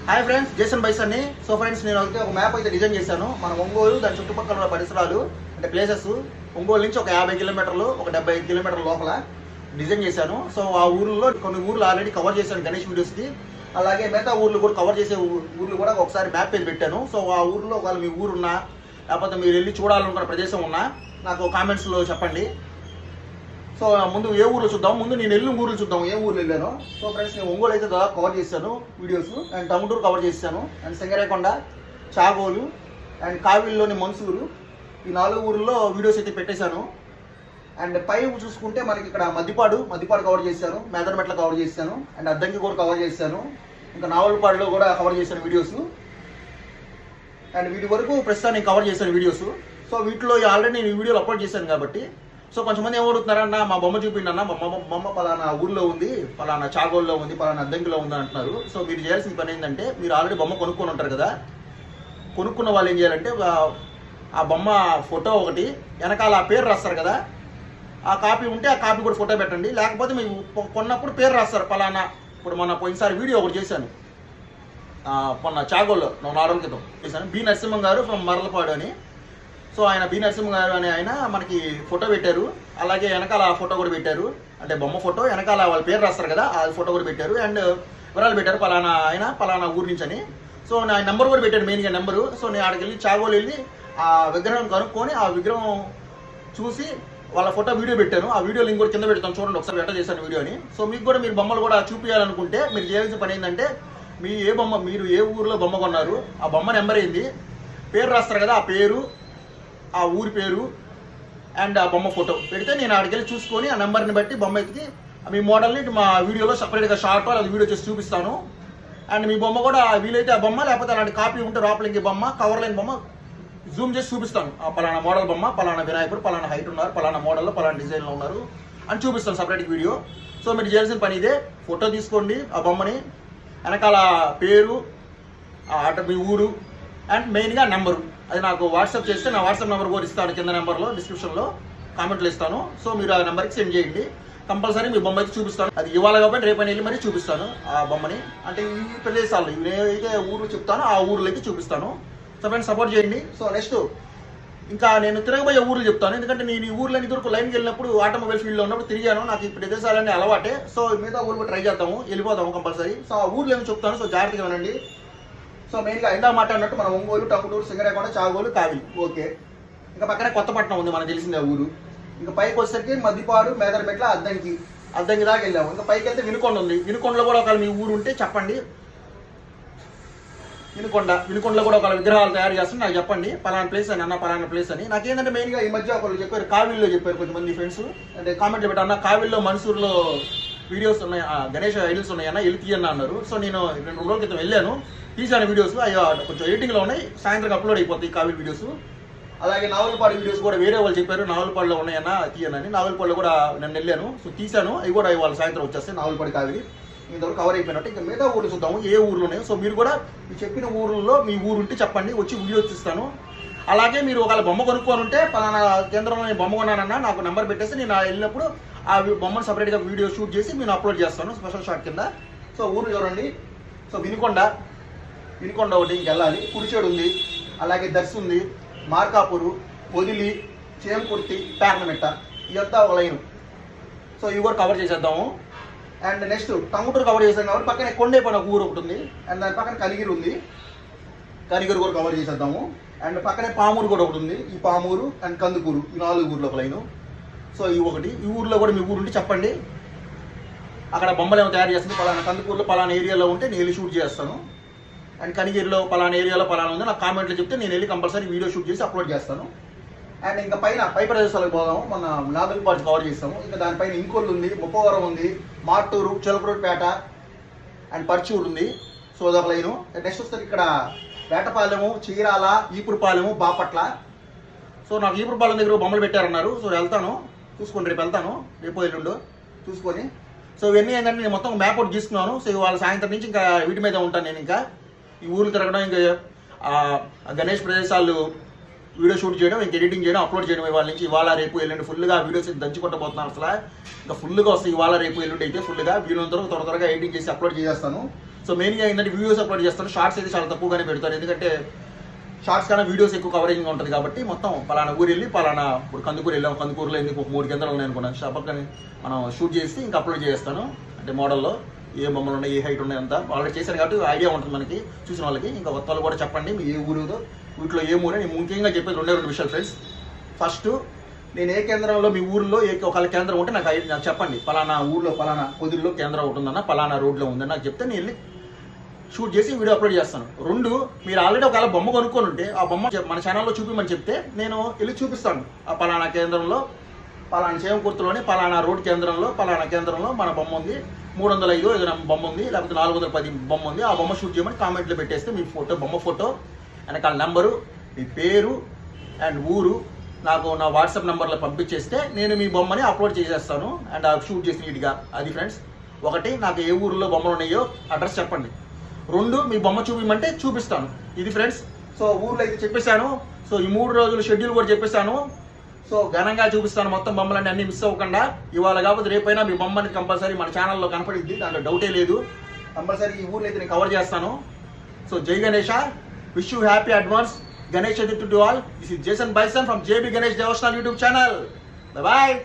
Hi friends, Jason బైసన్ని. So friends, నేను అయితే ఒక మ్యాప్ అయితే డిజైన్ చేశాను. మన ఒంగోలు దాని చుట్టుపక్కల ఉన్న పరిసరాలు అంటే ప్లేసెస్, ఒంగోలు నుంచి ఒక 50 కిలోమీటర్లు, ఒక 75 కిలోమీటర్ల లోపల డిజైన్ చేశాను. సో ఆ ఊర్లో కొన్ని ఊర్లు ఆల్రెడీ కవర్ చేశాను గణేష్ వీడియోస్కి. అలాగే మిగతా ఊర్లు కూడా కవర్ చేసే ఊర్లు కూడా ఒకసారి మ్యాప్ మీద పెట్టాను. సో ఆ ఊర్లో ఒకవేళ మీ ఊరున్నా లేకపోతే మీరు వెళ్ళి చూడాలనుకున్న ప్రదేశం ఉన్నా నాకు కామెంట్స్లో చెప్పండి. సో ముందు ఏ ఊర్లో చూద్దాం, ముందు నేను వెళ్ళిన ఊర్లు చూద్దాం, ఏ ఊర్లు వెళ్ళాను. సో ఫ్రెండ్స్, నేను ఒంగోలు అయితే దాదాపు కవర్ చేశాను వీడియోస్, అండ్ టంగుటూరు కవర్ చేశాను, అండ్ సింగరేకొండ, చాగోలు, అండ్ కావిల్లోని మన్సూరు, ఈ 4 ఊర్లలో వీడియోస్ అయితే పెట్టేశాను. అండ్ పై చూసుకుంటే మనకి ఇక్కడ మద్దిపాడు కవర్ చేశాను, మేదరమెట్ల కవర్ చేశాను, అండ్ అద్దంకి కూడా కవర్ చేశాను, ఇంకా నావలపాడులో కూడా కవర్ చేశాను వీడియోస్. అండ్ వీటి వరకు ప్రస్తుతానికి కవర్ చేశాను వీడియోస్. సో వీటిలో ఆల్రెడీ నేను వీడియోలు అప్లోడ్ చేశాను కాబట్టి సో కొంతమంది ఏమడుగుతున్నారన్న, మా బొమ్మ చూపిండి అన్న, బొమ్మ పలానా ఊర్లో ఉంది, పలానా చాగోల్లో ఉంది, పలానా అద్దంకిలో ఉంది అంటున్నారు. సో మీరు చేయాల్సిన పని ఏంటంటే, మీరు ఆల్రెడీ బొమ్మ కొనుక్కొని ఉంటారు కదా, కొనుక్కున్న వాళ్ళు ఏం చేయాలంటే ఆ బొమ్మ ఫోటో ఒకటి వెనకాల ఆ పేరు రాస్తారు కదా, ఆ కాపీ ఉంటే ఆ కాపీ కూడా ఫోటో పెట్టండి. లేకపోతే మీరు కొన్నప్పుడు పేరు రాస్తారు పలానా. ఇప్పుడు మొన్న పోయినసారి వీడియో ఒకటి చేశాను, మొన్న చాగోల్లో 4 రోజుల క్రితం చేశాను. బి నరసింహం గారు ఫ్రమ్ మరలపాడు అని. సో ఆయన బి నరసింహ గారు అని ఆయన మనకి ఫోటో పెట్టారు, అలాగే వెనకాల ఫోటో కూడా పెట్టారు, అంటే బొమ్మ ఫోటో వెనకాల వాళ్ళ పేరు రాస్తారు కదా, ఆ ఫోటో కూడా పెట్టారు, అండ్ వివరాలు పెట్టారు పలానా ఆయన పలానా ఊరి నుంచి అని. సో నా నెంబర్ కూడా పెట్టారు, మెయిన్గా నెంబరు. సో నేను ఆడికి వెళ్ళి చాగోలు వెళ్ళి ఆ విగ్రహం కనుక్కొని ఆ విగ్రహం చూసి వాళ్ళ ఫోటో వీడియో పెట్టాను. ఆ వీడియో లింక్ కూడా కింద పెడతాను, చూడండి ఒకసారి ఎట్లా చేశాను వీడియోని. సో మీకు కూడా మీరు బొమ్మలు కూడా చూపించాలనుకుంటే మీరు చేయాల్సిన పని ఏంటంటే, మీరు ఏ ఊరిలో బొమ్మ కొన్నారు, ఆ బొమ్మ నెంబర్ ఏంది, పేరు రాస్తారు కదా, ఆ పేరు, ఆ ఊరి పేరు, అండ్ ఆ బొమ్మ ఫోటో పెడితే నేను ఆడికి వెళ్ళి చూసుకొని ఆ నెంబర్ని బట్టి బొమ్మ ఎత్తికి మీ మోడల్ని మా వీడియోలో సపరేట్గా షార్ట్ అది వీడియో చేసి చూపిస్తాను. అండ్ మీ బొమ్మ కూడా వీలైతే ఆ బొమ్మ, లేకపోతే అలాంటి కాపీ ఉంటే లోపలికి బొమ్మ, కవర్ లైన్ బొమ్మ జూమ్ చేసి చూపిస్తాను. ఆ పలానా మోడల్ బొమ్మ, పలానా వినాయకుడు, పలానా హైట్ ఉన్నారు, పలానా మోడల్లో పలానా డిజైన్లో ఉన్నారు అని చూపిస్తాను సపరేట్ వీడియో. సో మీరు చేయాల్సిన పని ఇదే, ఫోటో తీసుకోండి ఆ బొమ్మని, వెనకాల పేరు, మీ ఊరు, అండ్ మెయిన్గా నెంబరు. అది నాకు వాట్సాప్ చేస్తే నా వాట్సాప్ నెంబర్ కూడా ఇస్తాను, కింద నెంబర్లో డిస్క్రిప్షన్లో కామెంట్లు ఇస్తాను. సో మీరు ఆ నెంబర్కి సెండ్ చేయండి, కంపల్సరీ మీ బొమ్మ అయితే చూపిస్తాను. అది ఇవాళ కాబట్టి రేపైనా వెళ్ళి మరీ చూపిస్తాను ఆ బొమ్మని. అంటే ఈ ప్రదేశాలు నేనైతే ఊర్లు చెప్తాను, ఆ ఊర్లకి చూపిస్తాను. సో ఫ్రెండ్స్, సపోర్ట్ చేయండి. సో నెక్స్ట్ ఇంకా నేను తిరగబోయే ఊర్లు చెప్తాను, ఎందుకంటే నేను ఈ ఊర్లని ఇద్దరు లైన్కి వెళ్ళినప్పుడు ఆటోమొబైల్ ఫీల్డ్లో ఉన్నప్పుడు తిరిగాను, నాకు ఈ ప్రదేశాలన్నీ అలవాటే. సో మిగతా ఊరు ట్రై చేద్దాము, వెళ్ళిపోదాము కంపల్సరీ. సో ఆ ఊర్లు ఏమి చెప్తాను, సో జాగ్రత్తగా వినండి. సో మెయిన్గా ఎండా మాట్లాడినట్టు మన ఒంగోలు, టంగుటూరు, సింగరేకొండ, చాగోలు, కావిలి, ఓకే. ఇంకా పక్కనే కొత్తపట్నం ఉంది మనకు తెలిసిందే ఊరు. ఇంకా పైకి వచ్చేసరికి మద్దిపాడు, మేదరమెట్ల, అద్దంకి దాకా వెళ్ళాము. ఇంకా పైకి వెళ్తే వినుకొండ ఉంది. వినుకొండలో కూడా ఒకవేళ మీ ఊరు ఉంటే చెప్పండి. వినుకొండలో కూడా ఒకవేళ విగ్రహాలు తయారు చేస్తాను, నాకు చెప్పండి పలానా ప్లేస్ అని, అన్న పలానా ప్లేస్ అని. నాకేంటంటే మెయిన్గా ఈ మధ్య ఒకళ్ళు చెప్పారు, కావిల్లో చెప్పారు కొంతమంది ఫ్రెండ్స్, అంటే కామెంట్లు పెట్టారు, కావిల్లో మన్సూర్లో వీడియోస్ ఉన్నాయి, గణేష్ ఐడిల్స్ ఉన్నాయన్న, వెళ్ళి తీయన్న అన్నారు. సో నేను 2 రోజుల క్రితం వెళ్ళాను, తీసాను వీడియోస్. అయ్యో కొంచెం ఎడిటింగ్లో ఉన్నాయి, సాయంత్రం అప్లోడ్ అయిపోతాయి కావిల్ వీడియోస్. అలాగే నావలపాడు వీడియోస్ కూడా వేరే వాళ్ళు చెప్పారు, నావలపాడులో ఉన్నాయన్న తీయనని. నావలపాడులో కూడా నేను వెళ్ళాను, సో తీసాను, అవి కూడా ఇవాళ సాయంత్రం వచ్చేస్తాయి. నావలపాడు, కావిలి ఇంతవరకు కవర్ అయిపోయినట్టు. ఇంకా మిగతా ఊళ్ళు చూద్దాము, ఏ ఊర్లు ఉన్నాయో. సో మీరు కూడా మీ చెప్పిన ఊర్లలో మీ ఊరు ఉంటే చెప్పండి, వచ్చి వీడియోస్ ఇస్తాను. అలాగే మీరు ఒకవేళ బొమ్మ కొనుక్కొని ఉంటే పలానా కేంద్రంలో నేను బొమ్మ కొన్నానన్నా నాకు నెంబర్ పెట్టేసి నేను వెళ్ళినప్పుడు ఆ బొమ్మను సపరేట్గా వీడియో షూట్ చేసి నేను అప్లోడ్ చేస్తాను స్పెషల్ షాట్ కింద. సో ఊరు చూడండి. సో వినుకొండ ఒకటి ఇంకెళ్ళాలి, కుడిచేడు ఉంది, అలాగే దర్శి ఉంది, మార్కాపూరు, పొదిలి, చేంకుర్తి, పేర్నమెట్ట, ఇదంతా ఒక లైన్. సో ఇవి కూడా కవర్ చేసేద్దాము. అండ్ నెక్స్ట్ టంగుటూరు కవర్ చేసాం కాబట్టి పక్కనే కొండేపల్లి ఒక ఊరు ఒకటి ఉంది, అండ్ దాని పక్కన కనిగిరి ఉంది, కనిగిరి కూడా కవర్ చేసేద్దాము. అండ్ పక్కనే పామూరు కూడా ఒకటి ఉంది, ఈ పామూరు అండ్ కందుకూరు, ఈ 4 ఊర్లు ఒక లైను. సో ఇవి ఒకటి. ఈ ఊర్లో కూడా మీ ఊరు ఉంటే చెప్పండి, అక్కడ బొమ్మలు ఏమో తయారు చేస్తుంది, పలానా కందుకూరులో పలానా ఏరియాలో ఉంటే నేను వెళ్ళి షూట్ చేస్తాను. అండ్ కనిగిరిలో పలానా ఏరియాలో పలానా ఉంది నాకు కామెంట్లో చెప్తే నేను వెళ్ళి కంపల్సరీ వీడియో షూట్ చేసి అప్లోడ్ చేస్తాను. అండ్ ఇంకా పై ప్రదేశాలకు పోదాము, మన నాగులపాడు కవర్ చేస్తాము. ఇంకా దానిపైన ఇంకొల్లు ఉంది, ముప్పవరం ఉంది, మార్టూరు, చిలకలూరుపేట అండ్ పర్చూరు ఉంది. సో అదొక లైను. నెక్స్ట్ వస్తే ఇక్కడ వేటపాలెము, చీరాల, ఈపురపాలెము, బాపట్ల. సో నాకు ఈపురపాలెం దగ్గర బొమ్మలు పెట్టారన్నారు. సో వెళ్తాను, చూసుకోండి, రేపు వెళ్తాను, రేపు ఎల్లుండు చూసుకొని. సో ఇవన్నీ ఏంటంటే నేను మొత్తం మ్యాప్ అవుట్ తీసుకున్నాను. సో ఇవాళ సాయంత్రం నుంచి ఇంకా వీటి మీద ఉంటాను నేను. ఇంకా ఈ ఊరు తిరగడం, ఇంకా గణేష్ ప్రదేశాలు వీడియో షూట్ చేయడం, ఇంకా ఎడిటింగ్ చేయడం, అప్లోడ్ చేయడం ఇవాళ నుంచి. ఇవాళ రేపు ఎల్లుండి ఫుల్గా వీడియోస్ దంచుకుంటపోతున్నాను. అసలు ఇంకా ఫుల్గా వస్తాయి ఇవాళ రేపు ఎల్లుండి అయితే ఫుల్గా వీడియో త్వరగా ఎడిటింగ్ చేసి అప్లోడ్ చేసేస్తాను. సో మెయిన్గా ఏంటంటే వీడియోస్ అప్లోడ్ చేస్తాను, షార్ట్స్ అయితే చాలా తక్కువగానే పెడతాను, ఎందుకంటే షార్ట్స్ కన్నా వీడియోస్ ఎక్కువ కవరేజింగ్ ఉంటుంది కాబట్టి మొత్తం పలానా ఊరు వెళ్ళి పలానా ఇప్పుడు కందుకూరు వెళ్ళాం, కందుకూరులో ఎందుకు 3 కేంద్రాలు ఉన్నాయి అనుకున్నాను, పక్కన మనం షూట్ చేసి ఇంకా అప్లోడ్ చేస్తాను. అంటే మోడల్లో ఏ బొమ్మలు ఉన్నాయి, ఏ హైట్ ఉన్నాయి అంతా ఆల్రెడీ చేశాను కాబట్టి ఐడియా ఉంటుంది మనకి చూసిన వాళ్ళకి. ఇంకా కొత్త వాళ్ళు కూడా చెప్పండి మీ ఏ ఊరుదో, వీటిలో ఏ ఊరు. నేను ముఖ్యంగా చెప్పేది 2 విషయాలు ఫ్రెండ్స్. ఫస్ట్, నేను ఏ కేంద్రంలో మీ ఊరిలో ఒకవేళ కేంద్రం ఉంటే నాకు చెప్పండి, పలానా ఊర్లో పలానా పొదుల్లో కేంద్రం ఉంటుందన్న, పలానా రోడ్లో ఉందని నాకు చెప్తే నేను వెళ్ళి షూట్ చేసి వీడియో అప్లోడ్ చేస్తాను. 2, మీరు ఆల్రెడీ ఒకవేళ బొమ్మ కొనుక్కొని ఉంటే ఆ బొమ్మ మన ఛానల్లో చూపించమని చెప్తే నేను వెళ్ళి చూపిస్తాను. ఆ పలానా కేంద్రంలో పలానా చేమకుర్తిలోని పలానా రోడ్ కేంద్రంలో పలానా కేంద్రంలో మన బొమ్మ ఉంది, 305 ఏదైనా బొమ్మ ఉంది, లేకపోతే 410 బొమ్మ ఉంది, ఆ బొమ్మ షూట్ చేయమని కామెంట్లో పెట్టేస్తే మీ బొమ్మ ఫోటో వెనకాల నెంబరు, మీ పేరు అండ్ ఊరు నాకు నా వాట్సాప్ నెంబర్లో పంపించేస్తే నేను మీ బొమ్మని అప్లోడ్ చేసేస్తాను అండ్ షూట్ చేసి నీట్గా. అది ఫ్రెండ్స్. 1, నాకు ఏ ఊరిలో బొమ్మలు ఉన్నాయో అడ్రస్ చెప్పండి. 2, మీ బొమ్మ చూపించమంటే చూపిస్తాను. ఇది ఫ్రెండ్స్. సో ఊర్లో అయితే చెప్పేశాను. సో ఈ 3 రోజులు షెడ్యూల్ కూడా చెప్పేశాను. సో ఘనంగా చూపిస్తాను మొత్తం బొమ్మలన్నీ అన్నీ మిస్ అవ్వకుండా. ఇవాళ కాకపోతే రేపైనా మీ బొమ్మని కంపల్సరీ మన ఛానల్లో కనపడిద్ది, దాంట్లో డౌటే లేదు. కంపల్సరీ ఈ ఊర్లో అయితే నేను కవర్ చేస్తాను. సో జై Ganesha, wish you happy advance Ganesh Chaturthi to all. This is Jason bison from JB Ganesh Devotional YouTube channel. Bye bye.